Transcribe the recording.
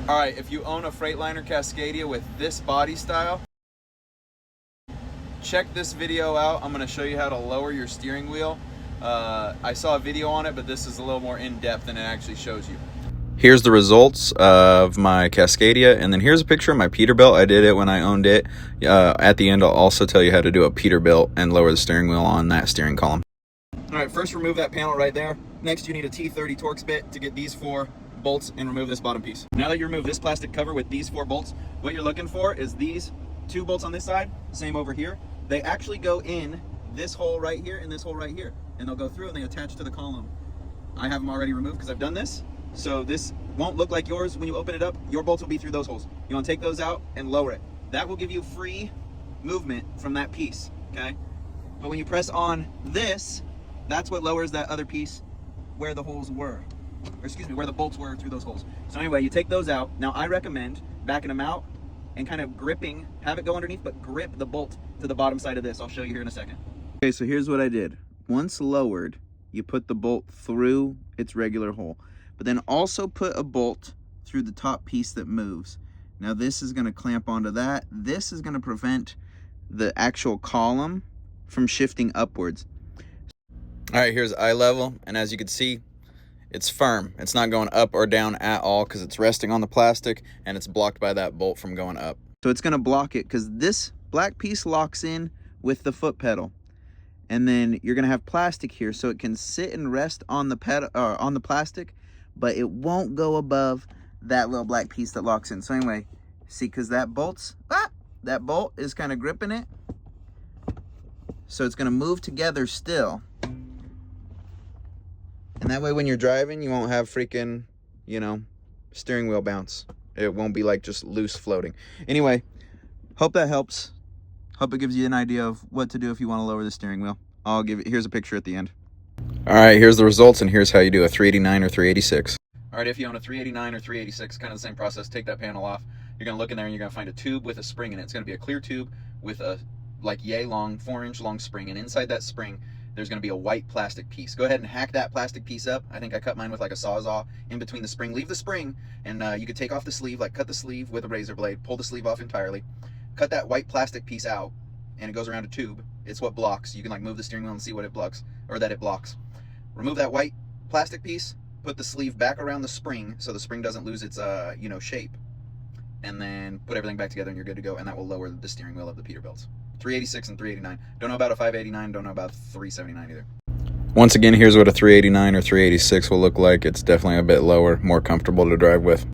All right, if you own a Freightliner Cascadia with this body style, check this video out. I'm gonna show you how to lower your steering wheel. I saw a video on it, but this is a little more in-depth than it actually shows you. Here's the results of my Cascadia, and then here's a picture of my Peterbilt. I did it when I owned it. At the end, I'll also tell you how to do a Peterbilt and lower the steering wheel on that steering column. All right, first remove that panel right there. Next, you need a T30 Torx bit to get these 4 bolts and remove this bottom piece. Now that you remove this plastic cover with these 4 bolts, what you're looking for is these 2 bolts on this side, same over here. They actually go in this hole right here and this hole right here, and they'll go through and they attach to the column. I have them already removed because I've done this, so this won't look like yours when you open it up. Your bolts will be through those holes. You want to take those out and lower it. That will give you free movement from that piece, okay? But when you press on this, that's what lowers that other piece where the holes were. Or excuse me, where the bolts were through those holes. So anyway, you take those out. Now I recommend backing them out and kind of gripping, have it go underneath, but grip the bolt to the bottom side of this. I'll show you here in a second. Okay, so here's what I did. Once lowered, you put the bolt through its regular hole, but then also put a bolt through the top piece that moves. Now this is gonna clamp onto that. This is gonna prevent the actual column from shifting upwards. All right, here's eye level, and as you can see, it's firm. It's not going up or down at all because it's resting on the plastic and it's blocked by that bolt from going up. So it's gonna block it because this black piece locks in with the foot pedal. And then you're gonna have plastic here so it can sit and rest on the pedal, on the plastic, but it won't go above that little black piece that locks in. So anyway, see, because that bolt is kind of gripping it. So it's gonna move together still. And that way when you're driving, you won't have freaking, you know, steering wheel bounce. It won't be like just loose floating. Anyway, hope that helps. Hope it gives you an idea of what to do if you want to lower the steering wheel. Here's a picture at the end. All right, here's the results, and here's how you do a 389 or 386. All right, if you own a 389 or 386, kind of the same process. Take that panel off. You're gonna look in there and you're gonna find a tube with a spring in it. It's gonna be a clear tube with a like yay long, 4-inch long spring, and inside that spring, there's going to be a white plastic piece. Go ahead and hack that plastic piece up. I think I cut mine with like a Sawzall in between the spring. Leave the spring, and you could take off the sleeve, like cut the sleeve with a razor blade, pull the sleeve off entirely, cut that white plastic piece out, and it goes around a tube. It's what blocks. You can like move the steering wheel and see what it blocks, or that it blocks. Remove that white plastic piece, put the sleeve back around the spring so the spring doesn't lose its you know, shape, and then put everything back together and you're good to go, and that will lower the steering wheel of the Peterbilt. 386 and 389. Don't know about a 589, don't know about 379 either. Once again, here's what a 389 or 386 will look like. It's definitely a bit lower, more comfortable to drive with.